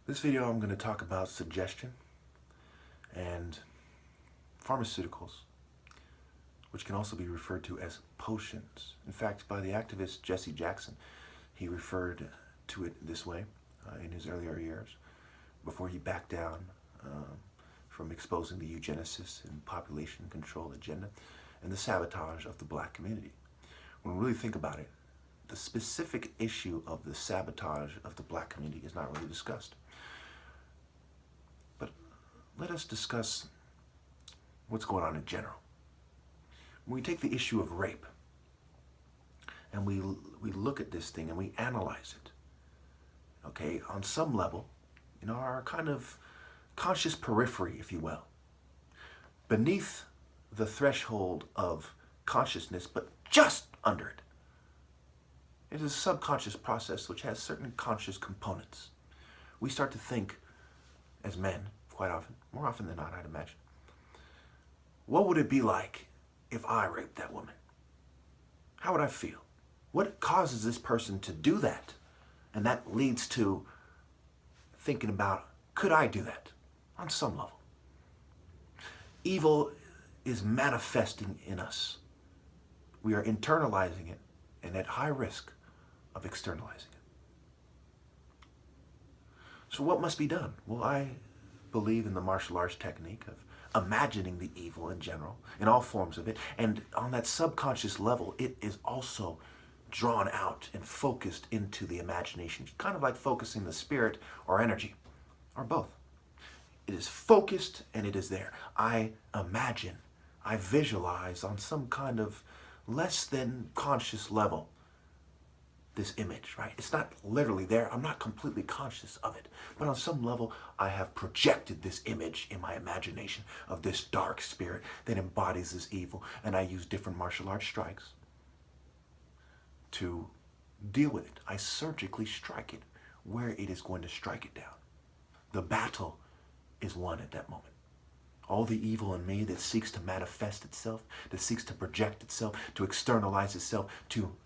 This video I'm going to talk about suggestion and pharmaceuticals, which can also be referred to as potions. In fact, by the activist Jesse Jackson, he referred to it this way in his earlier years before he backed down from exposing the eugenicist and population control agenda and the sabotage of the black community. When we really think about it, the specific issue of the sabotage of the black community is not really discussed. But let us discuss what's going on in general. When we take the issue of rape and we look at this thing and we analyze it, okay, on some level, our kind of conscious periphery, if you will, beneath the threshold of consciousness, but just under it, it is a subconscious process which has certain conscious components. We start to think as men, quite often, more often than not, I'd imagine, what would it be like if I raped that woman? How would I feel? What causes this person to do that? And that leads to thinking about, could I do that on some level? Evil is manifesting in us. We are internalizing it and at high risk of externalizing it. So what must be done? Well, I believe in the martial arts technique of imagining the evil in general, in all forms of it, and on that subconscious level, it is also drawn out and focused into the imagination, kind of like focusing the spirit or energy, or both. It is focused and it is there. I imagine, I visualize on some kind of less than conscious level this image, right? It's not literally there. I'm not completely conscious of it. But on some level, I have projected this image in my imagination of this dark spirit that embodies this evil. And I use different martial arts strikes to deal with it. I surgically strike it where it is going to strike it down. The battle is won at that moment. All the evil in me that seeks to manifest itself, that seeks to project itself, to externalize itself, to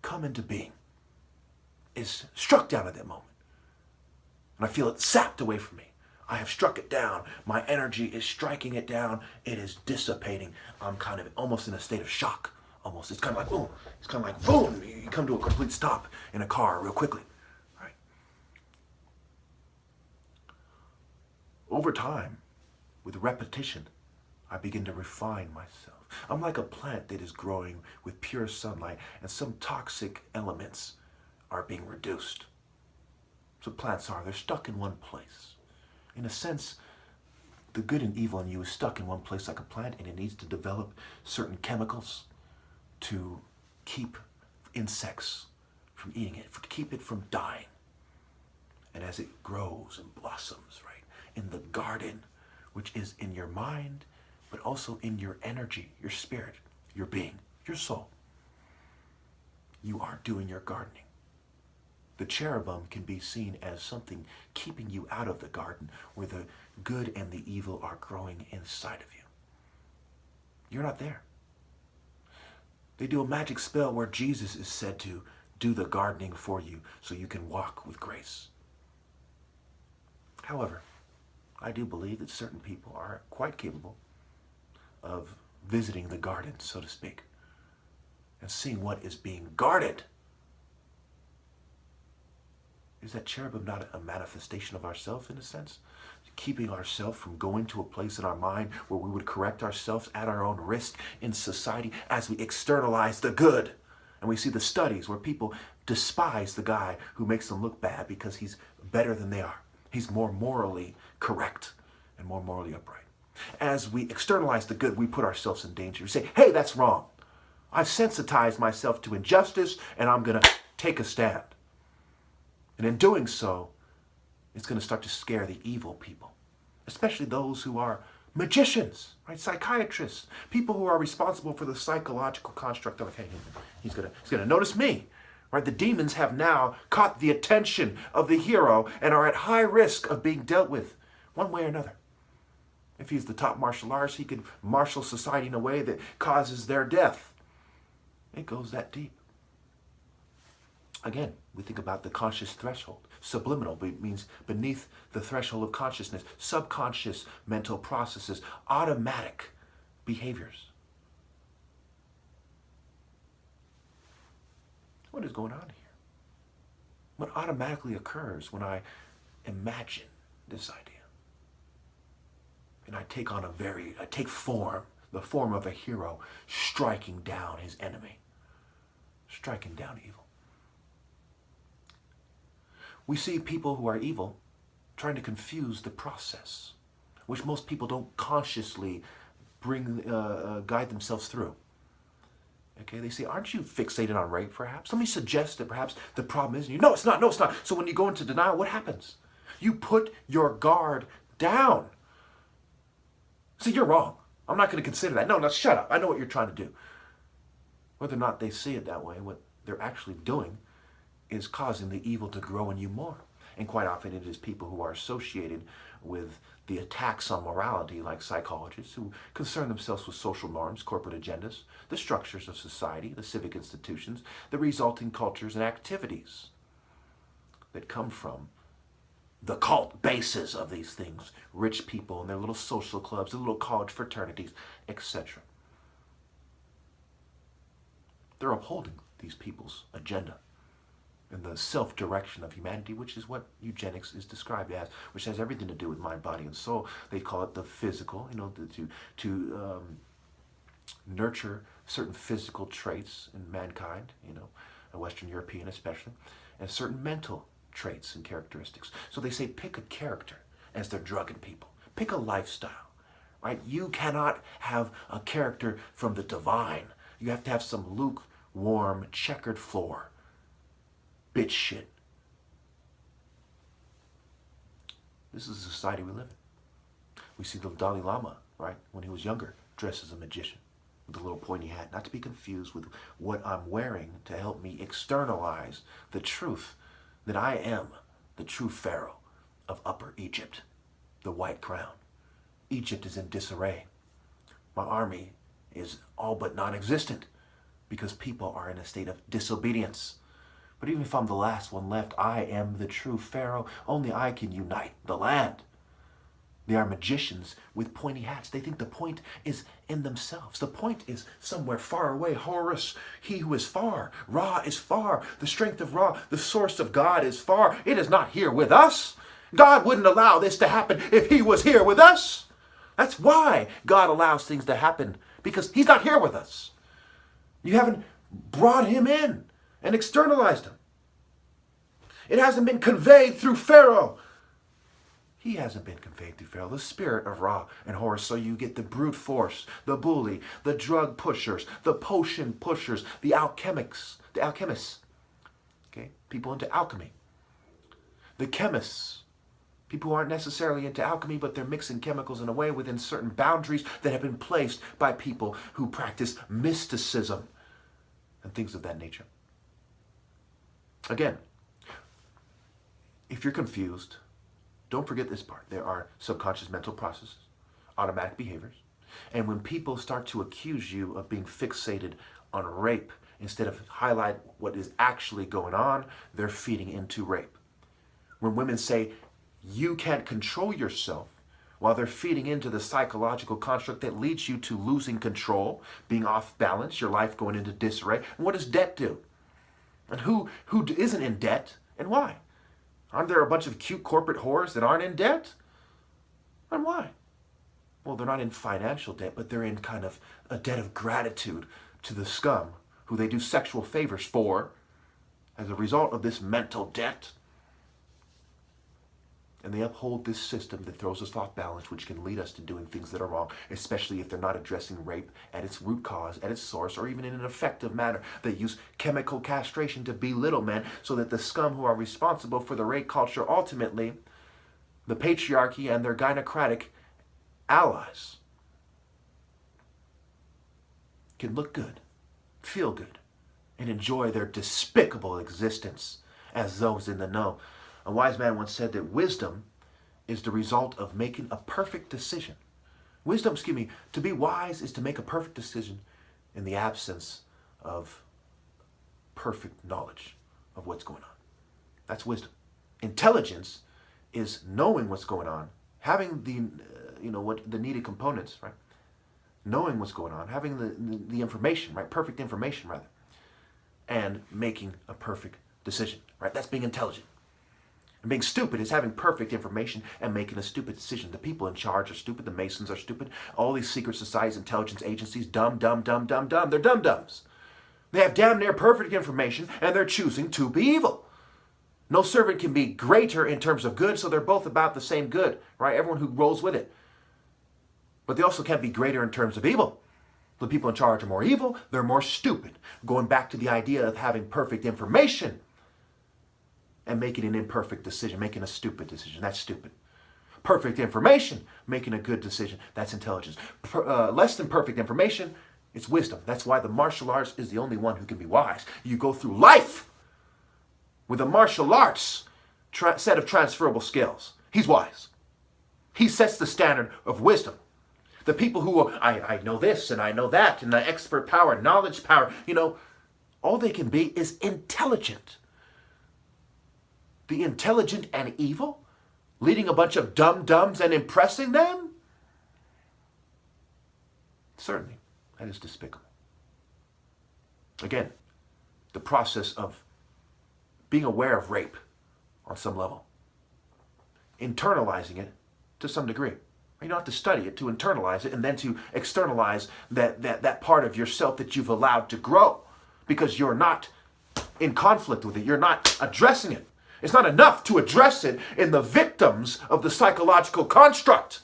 come into being, is struck down at that moment. And I feel it sapped away from me. I have struck it down. My energy is striking it down. It is dissipating. I'm kind of almost in a state of shock. Almost. It's kind of like, boom. It's kind of like, boom. You come to a complete stop in a car real quickly. Right? Over time, with repetition, I begin to refine myself. I'm like a plant that is growing with pure sunlight and some toxic elements are being reduced. So plants are, they're stuck in one place. In a sense, the good and evil in you is stuck in one place like a plant, and it needs to develop certain chemicals to keep insects from eating it, to keep it from dying. And as it grows and blossoms, right, in the garden, which is in your mind, but also in your energy, your spirit, your being, your soul, you are doing your gardening. The cherubim can be seen as something keeping you out of the garden where the good and the evil are growing inside of you. You're not there. They do a magic spell where Jesus is said to do the gardening for you so you can walk with grace. However, I do believe that certain people are quite capable of visiting the garden, so to speak, and seeing what is being guarded. Is that cherubim not a manifestation of ourselves in a sense? Keeping ourselves from going to a place in our mind where we would correct ourselves at our own risk in society as we externalize the good. And we see the studies where people despise the guy who makes them look bad because he's better than they are. He's more morally correct and more morally upright. As we externalize the good, we put ourselves in danger. We say, hey, that's wrong. I've sensitized myself to injustice and I'm going to take a stand. And in doing so, it's going to start to scare the evil people, especially those who are magicians, right? Psychiatrists, people who are responsible for the psychological construct of, hey, he's going to notice me, right? The demons have now caught the attention of the hero and are at high risk of being dealt with one way or another. If he's the top martial artist, he could marshal society in a way that causes their death. It goes that deep. Again, we think about the conscious threshold. Subliminal means beneath the threshold of consciousness. Subconscious mental processes. Automatic behaviors. What is going on here? What automatically occurs when I imagine this idea? And I take form, the form of a hero, striking down his enemy. Striking down evil. We see people who are evil trying to confuse the process, which most people don't consciously guide themselves through. Okay, they say, aren't you fixated on rape, perhaps? Let me suggest that perhaps the problem is you. No, it's not. No, it's not. So when you go into denial, what happens? You put your guard down. See, you're wrong. I'm not going to consider that. No, shut up. I know what you're trying to do. Whether or not they see it that way, what they're actually doing is causing the evil to grow in you more. And quite often it is people who are associated with the attacks on morality, like psychologists, who concern themselves with social norms, corporate agendas, the structures of society, the civic institutions, the resulting cultures and activities that come from the cult bases of these things. Rich people and their little social clubs, their little college fraternities, etc. They're upholding these people's agenda and the self-direction of humanity, which is what eugenics is described as, which has everything to do with mind, body, and soul. They call it the physical, to nurture certain physical traits in mankind, a Western European especially, and certain mental traits and characteristics. So they say pick a character as they're drugging people. Pick a lifestyle, right? You cannot have a character from the divine. You have to have some lukewarm, checkered floor. Bitch shit. This is the society we live in. We see the Dalai Lama, right, when he was younger, dressed as a magician with a little pointy hat, not to be confused with what I'm wearing to help me externalize the truth that I am the true pharaoh of Upper Egypt, the White Crown. Egypt is in disarray. My army is all but non-existent because people are in a state of disobedience. But even if I'm the last one left, I am the true pharaoh. Only I can unite the land. They are magicians with pointy hats. They think the point is in themselves. The point is somewhere far away. Horus, he who is far. Ra is far. The strength of Ra, the source of God, is far. It is not here with us. God wouldn't allow this to happen if he was here with us. That's why God allows things to happen, because he's not here with us. You haven't brought him in and externalized him. It hasn't been conveyed through Pharaoh. He hasn't been conveyed through Pharaoh, the spirit of Ra and Horus. So you get the brute force, the bully, the drug pushers, the potion pushers, the alchemists, okay, people into alchemy, the chemists, people who aren't necessarily into alchemy, but they're mixing chemicals in a way within certain boundaries that have been placed by people who practice mysticism and things of that nature. Again, if you're confused, don't forget this part. There are subconscious mental processes, automatic behaviors. And when people start to accuse you of being fixated on rape instead of highlight what is actually going on, they're feeding into rape. When women say, you can't control yourself, while they're feeding into the psychological construct that leads you to losing control, being off balance, your life going into disarray. And what does debt do? And who isn't in debt and why? Aren't there a bunch of cute corporate whores that aren't in debt? And why? Well, they're not in financial debt, but they're in kind of a debt of gratitude to the scum who they do sexual favors for as a result of this mental debt. And they uphold this system that throws us off balance, which can lead us to doing things that are wrong, especially if they're not addressing rape at its root cause, at its source, or even in an effective manner. They use chemical castration to belittle men so that the scum who are responsible for the rape culture, ultimately, the patriarchy and their gynocratic allies, can look good, feel good, and enjoy their despicable existence as those in the know. A wise man once said that wisdom is the result of making a perfect decision. To be wise is to make a perfect decision in the absence of perfect knowledge of what's going on. That's wisdom. Intelligence is knowing what's going on, having the, the needed components, right? Knowing what's going on, having the information, right? Perfect information, rather, and making a perfect decision, right? That's being intelligent. And being stupid is having perfect information and making a stupid decision. The people in charge are stupid. The Masons are stupid. All these secret societies, intelligence agencies, dumb. They're dum-dums. They have damn near perfect information, and they're choosing to be evil. No servant can be greater in terms of good, so they're both about the same good, right? Everyone who rolls with it. But they also can't be greater in terms of evil. The people in charge are more evil, they're more stupid. Going back to the idea of having perfect information and making an imperfect decision, making a stupid decision, that's stupid. Perfect information, making a good decision, that's intelligence. Less than perfect information, it's wisdom. That's why the martial arts is the only one who can be wise. You go through life with a martial arts set of transferable skills. He's wise. He sets the standard of wisdom. The people who are, I know this and I know that, and the expert power, knowledge power, all they can be is intelligent. The intelligent and evil, leading a bunch of dum-dums and impressing them? Certainly, that is despicable. Again, the process of being aware of rape on some level, internalizing it to some degree. You don't have to study it to internalize it and then to externalize that part of yourself that you've allowed to grow because you're not in conflict with it. You're not addressing it. It's not enough to address it in the victims of the psychological construct.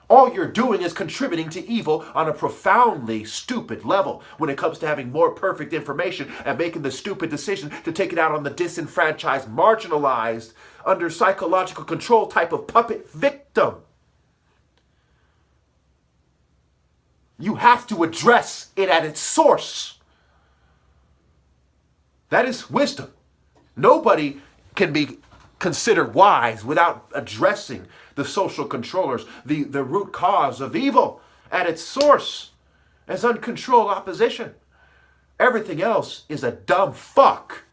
All you're doing is contributing to evil on a profoundly stupid level when it comes to having more perfect information and making the stupid decision to take it out on the disenfranchised, marginalized, under psychological control type of puppet victim. You have to address it at its source. That is wisdom. Nobody can be considered wise without addressing the social controllers, the root cause of evil at its source as uncontrolled opposition. Everything else is a dumb fuck,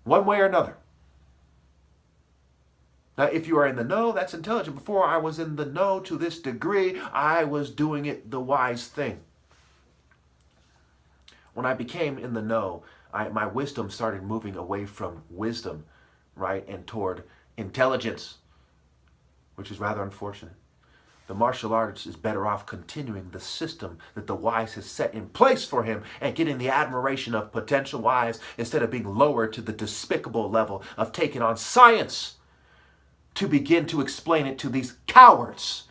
one way or another. Now, if you are in the know, that's intelligent. Before I was in the know to this degree, I was doing it the wise thing. When I became in the know, my wisdom started moving away from wisdom, right, and toward intelligence, which is rather unfortunate. The martial arts is better off continuing the system that the wise has set in place for him and getting the admiration of potential wise instead of being lowered to the despicable level of taking on science to begin to explain it to these cowards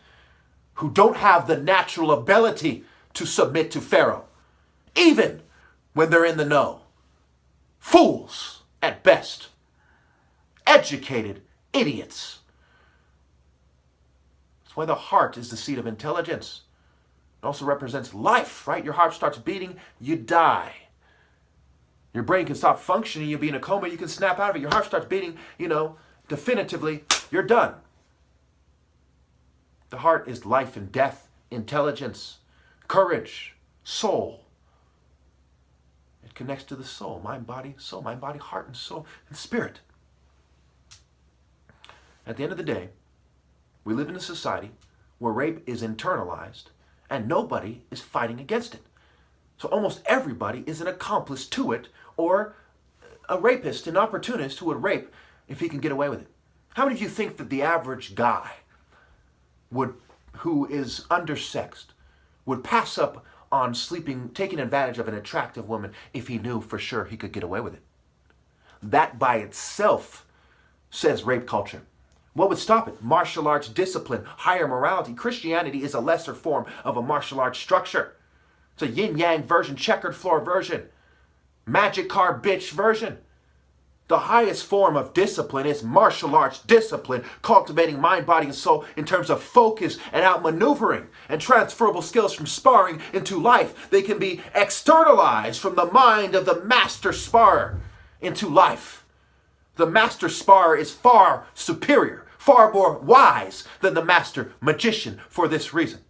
who don't have the natural ability to submit to Pharaoh, even when they're in the know. Fools at best. Educated idiots. That's why the heart is the seat of intelligence. It also represents life, right? Your heart starts beating, you die. Your brain can stop functioning, you'll be in a coma, you can snap out of it. Your heart starts beating, definitively, you're done. The heart is life and death, intelligence, courage, soul. It connects to the soul, mind, body, heart, and soul, and spirit. At the end of the day, we live in a society where rape is internalized and nobody is fighting against it. So almost everybody is an accomplice to it or a rapist, an opportunist who would rape if he can get away with it. How many of you think that the average guy who is undersexed would pass up on taking advantage of an attractive woman if he knew for sure he could get away with it? That by itself says rape culture. What would stop it? Martial arts discipline, higher morality. Christianity is a lesser form of a martial arts structure. It's a yin-yang version, checkered floor version, magic card bitch version. The highest form of discipline is martial arts discipline, cultivating mind, body, and soul in terms of focus and outmaneuvering and transferable skills from sparring into life. They can be externalized from the mind of the master sparrer into life. The master sparrer is far superior, far more wise than the master magician for this reason.